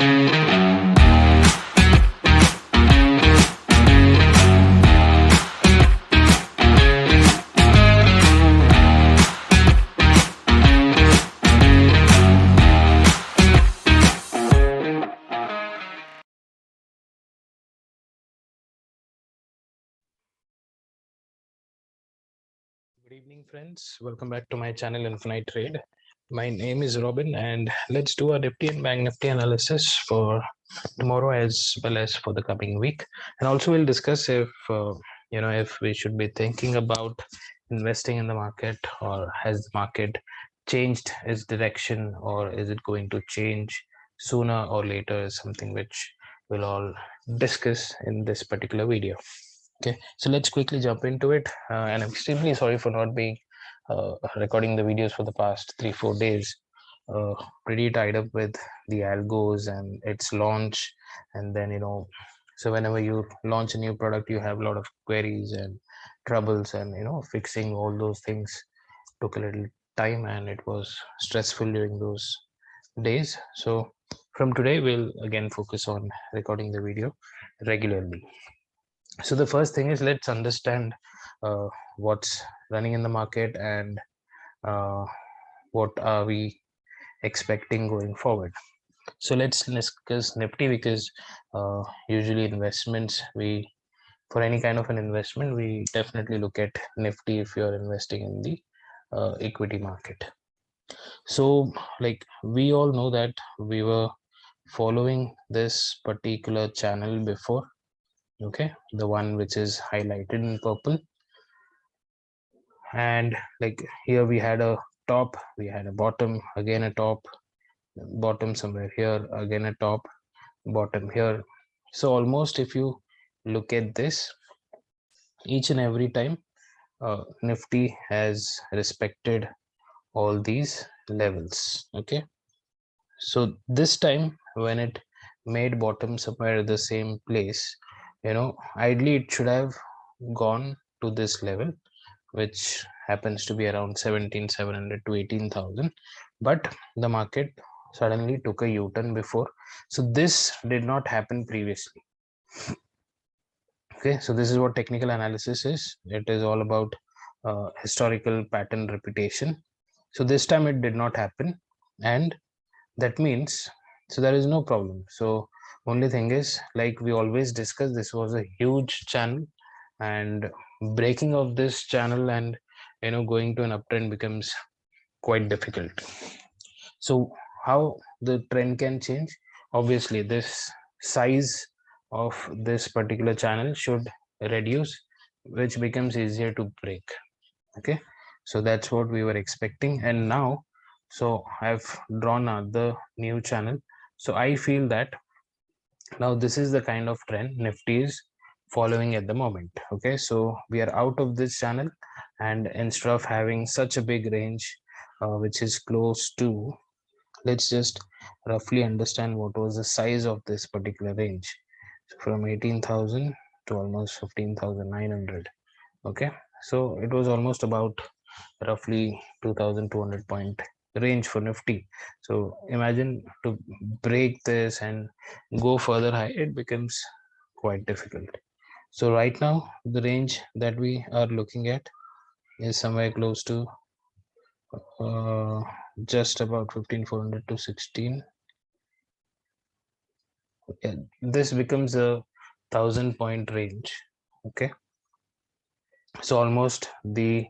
Good evening, friends. Welcome back to my channel Intraday Trade. My name is Robin, and let's do a Nifty and Bank Nifty analysis for tomorrow as well as for the coming week. And also, we'll discuss if we should be thinking about investing in the market, or has the market changed its direction, or is it going to change sooner or later? Is something which we'll all discuss in this particular video. Okay, so let's quickly jump into it. And I'm extremely sorry for not being recording the videos for the past 3-4 days. Pretty tied up with the algos and its launch, and then so whenever you launch a new product, you have a lot of queries and troubles, and fixing all those things took a little time, and it was stressful during those days. So from today, we'll again focus on recording the video regularly. So the first thing is, let's understand what's running in the market, and uh, what are we expecting going forward. So let's discuss Nifty, because usually investments, we for any kind of an investment, we definitely look at Nifty if you're investing in the equity market. So like we all know that we were following this particular channel before. Okay, the one which is highlighted in purple, and like here we had a top, we had a bottom, again a top, bottom somewhere here, again a top, bottom here. So almost if you look at this, each and every time Nifty has respected all these levels. Okay, so this time when it made bottom somewhere at the same place, ideally it should have gone to this level, which happens to be around 17,700 to 18,000, but the market suddenly took a U-turn before. So this did not happen previously. Okay, so this is what technical analysis is. It is all about historical pattern repetition. So this time it did not happen, and that means, so there is no problem. So only thing is, like we always discuss, this was a huge channel, and breaking of this channel and going to an uptrend becomes quite difficult. So how the trend can change? Obviously this size of this particular channel should reduce, which becomes easier to break. Okay, so that's what we were expecting. And now, so I've drawn another new channel. So I feel that now this is the kind of trend Nifty is following at the moment. Okay, so we are out of this channel, and instead of having such a big range, which is close to, let's just roughly understand what was the size of this particular range. So from 18,000 to almost 15,900. Okay, so it was almost about roughly 2,200 point range for Nifty. So imagine to break this and go further high, it becomes quite difficult. So right now the range that we are looking at is somewhere close to uh, just about 15,400 to 16. Yeah, this becomes a 1,000 point range. Okay, so almost the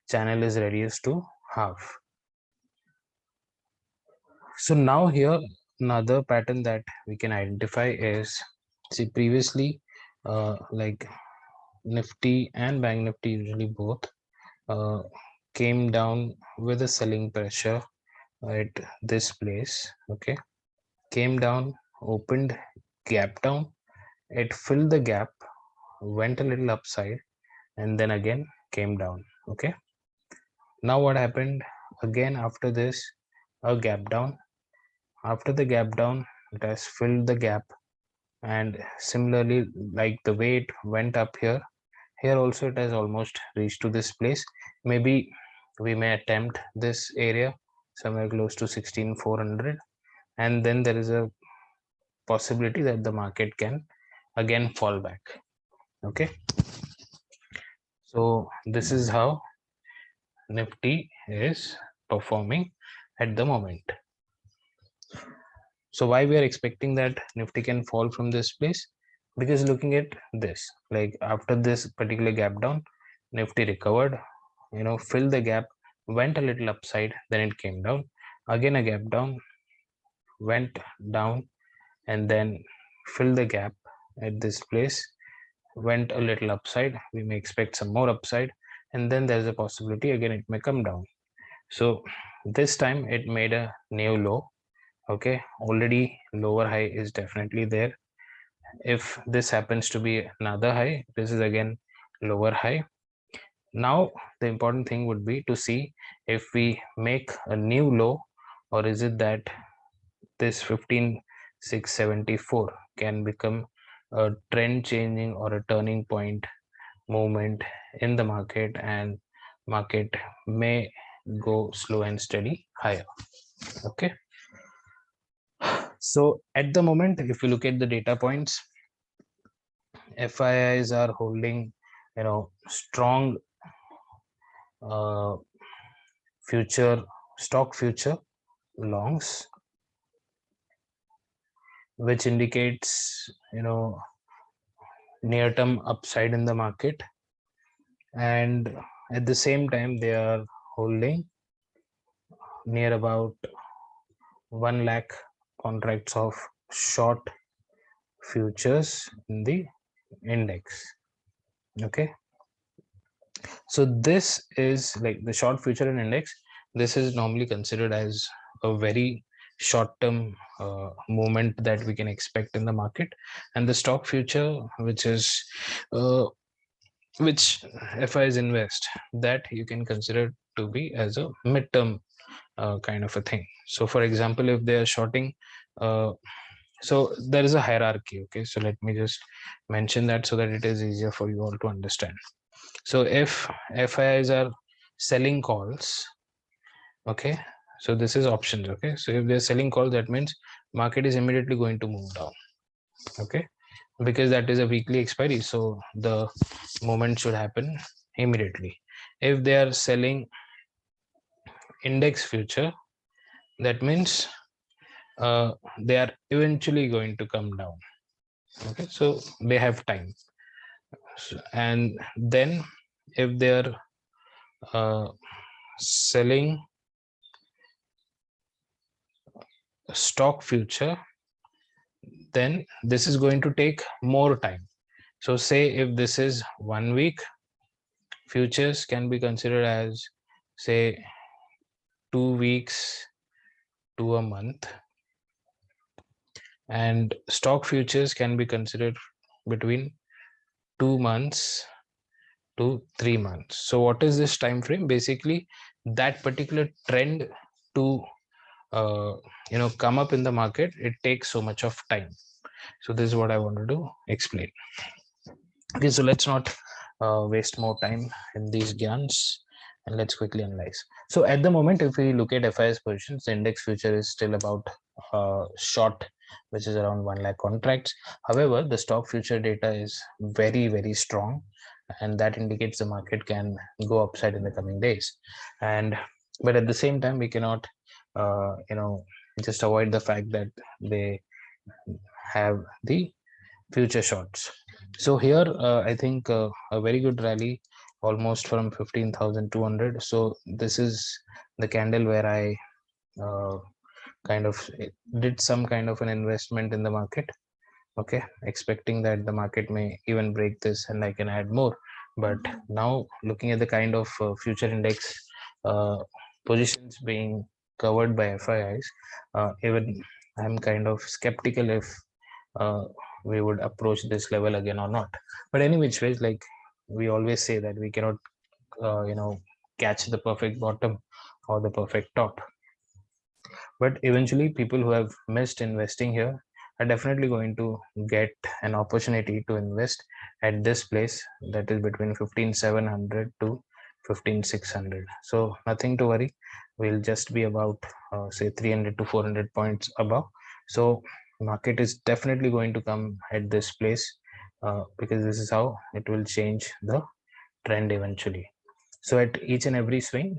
channel is reduced to half. So now here another pattern that we can identify is, see previously like Nifty and Bank Nifty usually both uh, came down with a selling pressure at this place. Okay, came down, opened, gap down, it filled the gap, went a little upside, and then again came down. Okay, now what happened again after this? A gap down. After the gap down, it has filled the gap, and similarly, like the way it went up here, here also it has almost reached to this place. Maybe we may attempt this area somewhere close to 16,400, and then there is a possibility that the market can again fall back. Okay, so this is how Nifty is performing at the moment. So why we are expecting that Nifty can fall from this place? Because looking at this, like after this particular gap down, Nifty recovered, filled the gap, went a little upside, then it came down, again a gap down, went down, and then filled the gap at this place, went a little upside. We may expect some more upside, and then there's a possibility again it may come down. So this time it made a new low. Okay, already lower high is definitely there. If this happens to be another high, this is again lower high. Now the important thing would be to see if we make a new low, or is it that this 15,674 can become a trend changing or a turning point movement in the market, and market may go slow and steady higher. Okay, so at the moment, if you look at the data points, FIIs are holding strong future stock future longs, which indicates near term upside in the market, and at the same time they are holding near about 1 lakh contracts of short futures in the index. Okay, so this is like the short future in index. This is normally considered as a very short-term movement that we can expect in the market, and the stock future, which is which FIs invest, that you can consider to be as a mid-term kind of a thing. So for example, if they are shorting, so there is a hierarchy. Okay, so let me just mention that so that it is easier for you all to understand. So if FIIs are selling calls, okay, so this is options. Okay, so if they're selling calls, that means market is immediately going to move down. Okay, because that is a weekly expiry, so the movement should happen immediately. If they are selling index future, that means they are eventually going to come down. Okay, so they have time. So, and then if they are selling stock future, then this is going to take more time. So say if this is 1 week, futures can be considered as say 2 weeks to a month, and stock futures can be considered between 2 months to 3 months. So what is this time frame? Basically that particular trend to come up in the market, it takes so much of time. So this is what I wanted to explain. Okay, so let's not waste more time in these gyans, and let's quickly analyze. So at the moment, if we look at FIS positions, the index future is still about short, which is around 1 lakh contracts. However, the stock future data is very, very strong, and that indicates the market can go upside in the coming days. But at the same time, we cannot just avoid the fact that they have the future shorts. So here I think a very good rally, almost from 15,200. So this is the candle where I kind of did some kind of an investment in the market. Okay, expecting that the market may even break this and I can add more. But now looking at the kind of future index positions being covered by FIIs, even I'm kind of skeptical if we would approach this level again or not. But any which ways, like we always say that we cannot catch the perfect bottom or the perfect top, but eventually people who have missed investing here are definitely going to get an opportunity to invest at this place, that is between 15,700 to 15,600. So nothing to worry, we'll just be about say 300 to 400 points above. So market is definitely going to come at this place, because this is how it will change the trend eventually. So at each and every swing,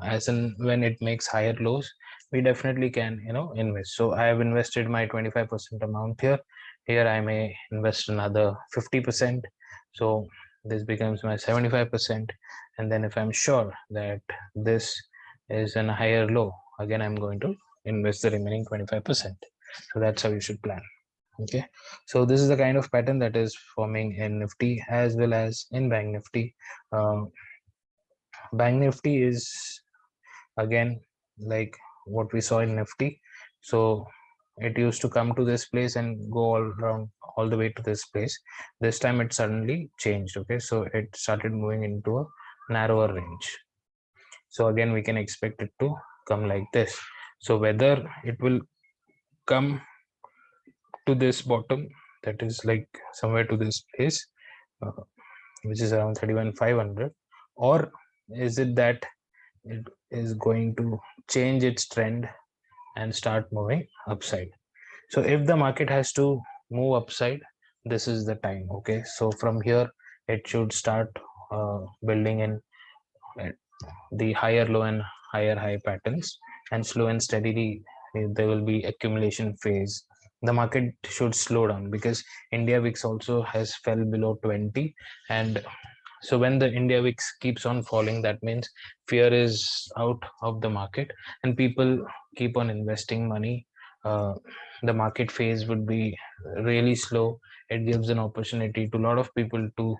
as and when it makes higher lows, we definitely can invest. So I have invested my 25% amount here I may invest another 50%, so this becomes my 75%. And then if I'm sure that this is a higher low, again I'm going to invest the remaining 25%. So that's how you should plan. Okay, so this is the kind of pattern that is forming in Nifty as well as in Bank Nifty. Bank Nifty is again like what we saw in Nifty. So it used to come to this place and go all around all the way to this place. This time it suddenly changed. Okay, so it started moving into a narrower range. So again we can expect it to come like this. So whether it will come to this bottom, that is like somewhere to this place, uh, which is around 31,500, or is it that it is going to change its trend and start moving upside? So if the market has to move upside, this is the time. Okay, so from here it should start building in the higher low and higher high patterns, and slow and steadily there will be accumulation phase. The market should slow down because India VIX also has fell below 20, and so when the India VIX keeps on falling, that means fear is out of the market and people keep on investing money. Uh, the market phase would be really slow. It gives an opportunity to a lot of people to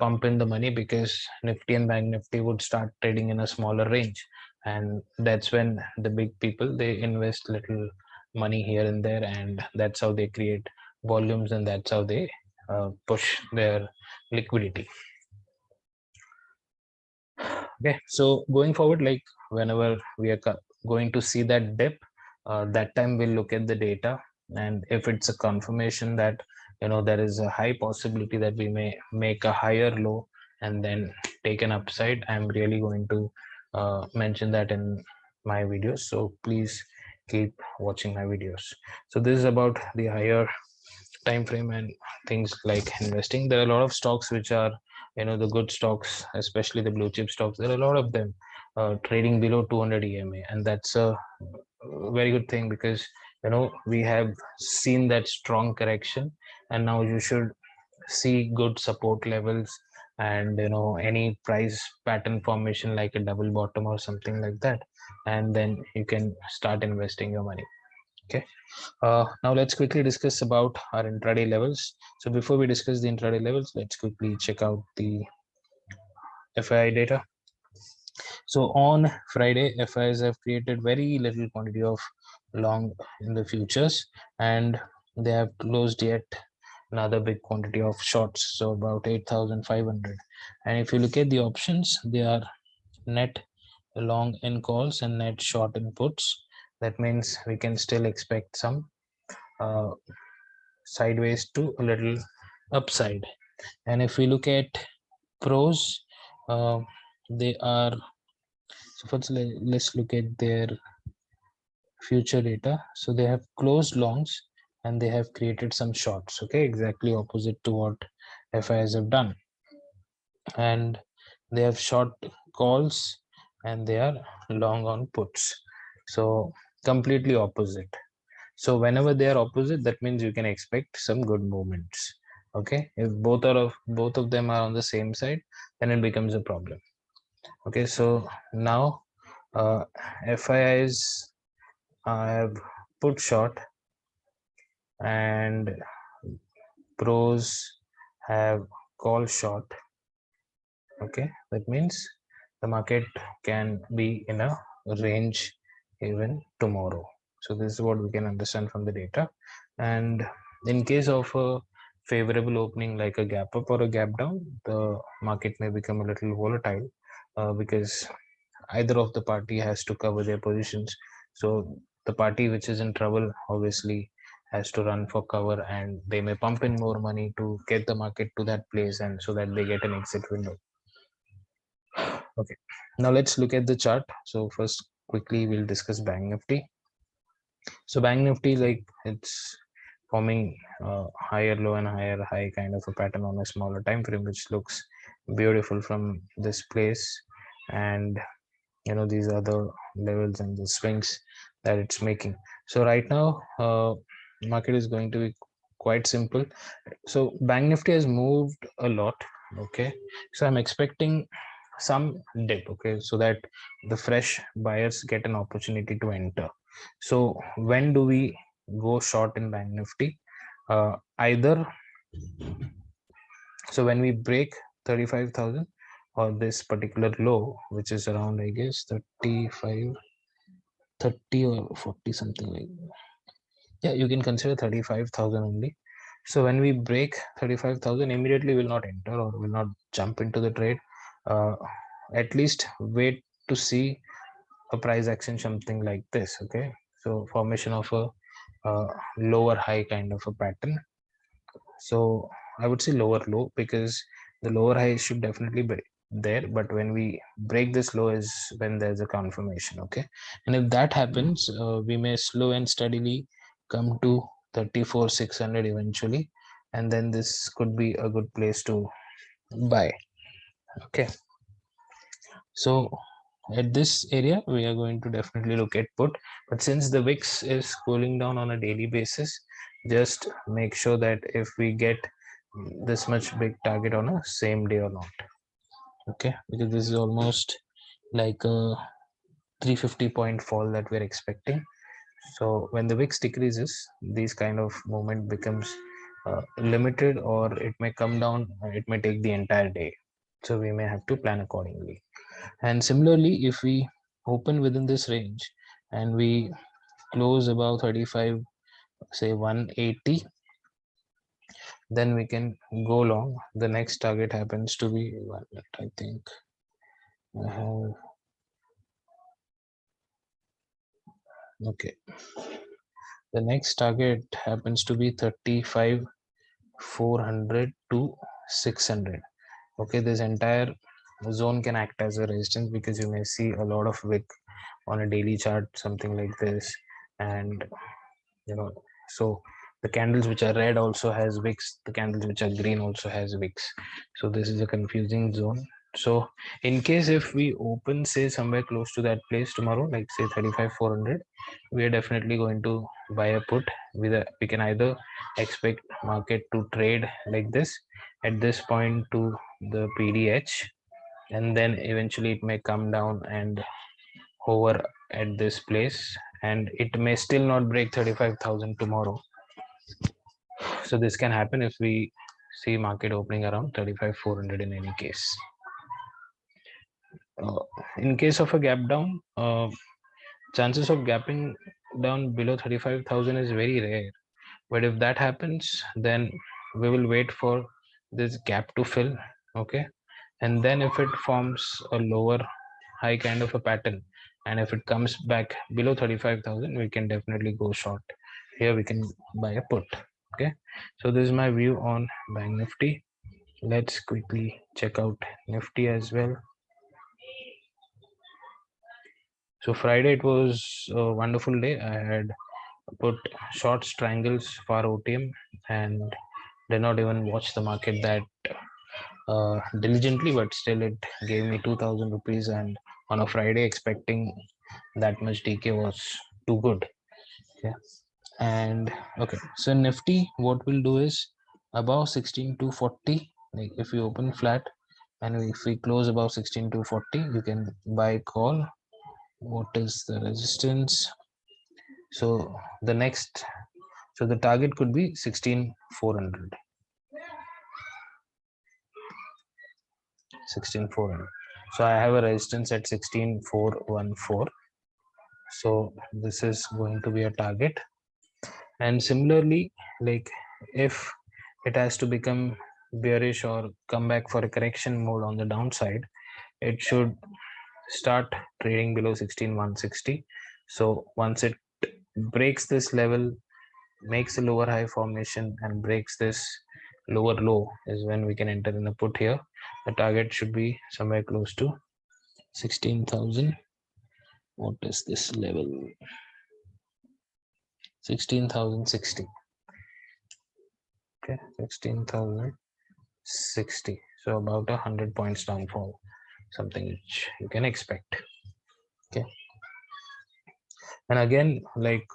pump in the money, because Nifty and Bank Nifty would start trading in a smaller range, and that's when the big people, they invest little money here and there, and that's how they create volumes, and that's how they push their liquidity. Okay, so going forward, like whenever we are going to see that dip, that time we'll look at the data, and if it's a confirmation that there is a high possibility that we may make a higher low and then take an upside, I'm really going to mention that in my videos, so please keep watching my videos. So this is about the higher time frame and things like investing. There are a lot of stocks which are the good stocks, especially the blue chip stocks. There are a lot of them trading below 200 EMA, and that's a very good thing, because we have seen that strong correction, and now you should see good support levels, and any price pattern formation like a double bottom or something like that, and then you can start investing your money. Okay, now let's quickly discuss about our intraday levels. So before we discuss the intraday levels, let's quickly check out the FI data. So on Friday, FIs have created very little quantity of long in the futures, and they have closed yet another big quantity of shorts, so about 8,500. And if you look at the options, they are net long in calls and net short in puts. That means we can still expect some uh, sideways to a little upside. And if we look at pros, they are, so first let's look at their future data. So they have closed longs and they have created some shorts. Okay, exactly opposite to what FIs have done. And they have short calls and they are long on puts. So completely opposite. So whenever they are opposite, that means you can expect some good movements. Okay, if both of them are on the same side, then it becomes a problem. Okay, so now FIIs have put short and pros have call short. Okay, that means the market can be in a range even tomorrow. So this is what we can understand from the data. And in case of a favorable opening like a gap up or a gap down, the market may become a little volatile, because either of the party has to cover their positions. So the party which is in trouble obviously has to run for cover, and they may pump in more money to get the market to that place, and so that they get an exit window. Okay, now let's look at the chart. So first quickly we'll discuss Bank Nifty. So Bank Nifty, like it's forming higher low and higher high kind of a pattern on a smaller time frame, which looks beautiful from this place. And these are the levels and the swings that it's making. So right now, market is going to be quite simple. So Bank Nifty has moved a lot. Okay, so I'm expecting some dip. Okay, so that the fresh buyers get an opportunity to enter. So when do we go short in Bank Nifty? Either so when we break 35,000 or this particular low, which is around, I guess, 35, 30 or 40, something like that. Yeah, you can consider 35,000 only. So when we break 35,000, immediately will not enter or will not jump into the trade. Uh, at least wait to see a price action, something like this. Okay, so formation of a lower high kind of a pattern. So I would say lower low, because the lower high should definitely be there, but when we break this low is when there's a confirmation. Okay, and if that happens, we may slow and steadily come to 34,600 eventually, and then this could be a good place to buy. Okay, so at this area we are going to definitely look at put, but since the VIX is cooling down on a daily basis, just make sure that if we get this much big target on a same day or not. Okay, because this is almost like a 350-point fall that we're expecting. So when the VIX decreases, these kind of movement becomes limited, or it may come down, it may take the entire day, so we may have to plan accordingly. And similarly, if we open within this range and we close above 35, say 180, then we can go long. The next target happens to be one minute, I think I have. Okay, the next target happens to be 35 400 to 600. Okay, this entire zone can act as a resistance, because you may see a lot of wick on a daily chart, something like this. And so the candles which are red also has wicks, the candles which are green also has wicks, so this is a confusing zone. So in case if we open, say, somewhere close to that place tomorrow, like say 35,400, we are definitely going to buy a put. We can either expect market to trade like this at this point to the PDH, and then eventually it may come down and hover at this place, and it may still not break 35,000 tomorrow. So this can happen if we see market opening around 35,400 in any case. uh, in case of a gap down, chances of gapping down below 35,000 is very rare, but if that happens, then we will wait for this gap to fill. Okay, and then if it forms a lower high kind of a pattern, and if it comes back below 35,000, we can definitely go short. Here we can buy a put. Okay, so this is my view on Bank Nifty. Let's quickly check out Nifty as well. So Friday, it was a wonderful day. I had put short triangles for OTM and did not even watch the market that diligently, but still it gave me 2,000 rupees. And on a Friday, expecting that much DK was too good. Okay. And okay, so Nifty, what we'll do is above 16,240, like if we open flat and if we close above 16,240, you can buy call. What is the resistance? So the next, so the target could be 16,400. 16,400. So I have a resistance at 16,414. So this is going to be a target. And similarly, like if it has to become bearish or come back for a correction mode on the downside, it should start trading below 16,160. So once it breaks this level, makes a lower high formation and breaks this lower low, is when we can enter in a put here. The target should be somewhere close to 16,000. What is this level? 16,060. Okay, 16,060. So about 100 points downfall, something which you can expect. Okay, and again, like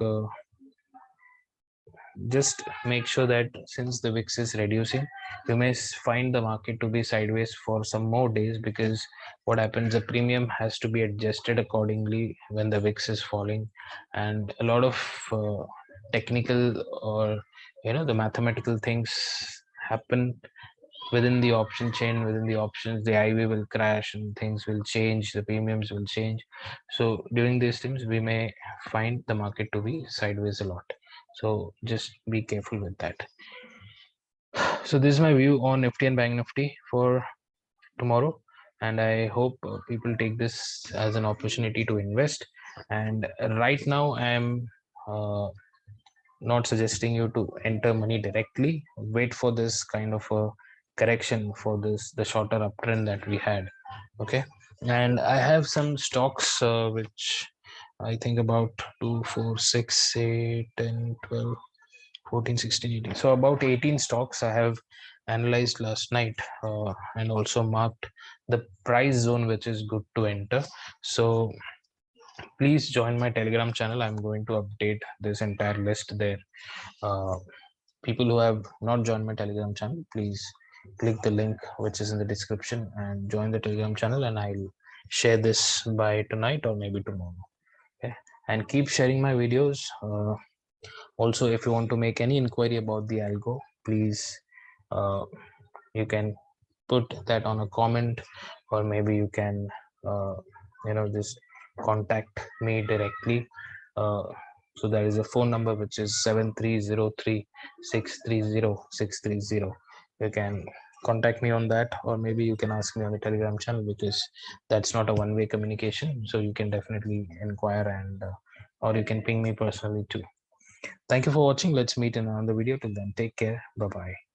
just make sure that since the VIX is reducing, you may find the market to be sideways for some more days, because what happens, the premium has to be adjusted accordingly when the VIX is falling, and a lot of technical, or the mathematical things happen within the option chain. Within the options, the IV will crash and things will change, the premiums will change. So during these times we may find the market to be sideways a lot, so just be careful with that. So this is my view on Nifty and Bank Nifty for tomorrow, and I hope people take this as an opportunity to invest. And right now I am not suggesting you to enter money directly. Wait for this kind of a correction, for this the shorter uptrend that we had. Okay, and I have some stocks which I think about 2 4 6 8 10 12 14 16 18, so about 18 stocks I have analyzed last night, and also marked the price zone which is good to enter. So please join my Telegram channel. I'm going to update this entire list there. uh, People who have not joined my Telegram channel, please click the link which is in the description and join the Telegram channel, and I'll share this by tonight or maybe tomorrow. Okay, and keep sharing my videos. Also, if you want to make any inquiry about the algo, please uh, you can put that on a comment, or maybe you can uh, just contact me directly. uh, so there is a phone number which is 7303630630. You can contact me on that, or maybe you can ask me on the Telegram channel, because that's not a one-way communication, so you can definitely inquire, and or you can ping me personally too. Thank you for watching. Let's meet in another video. Till then, take care. Bye bye.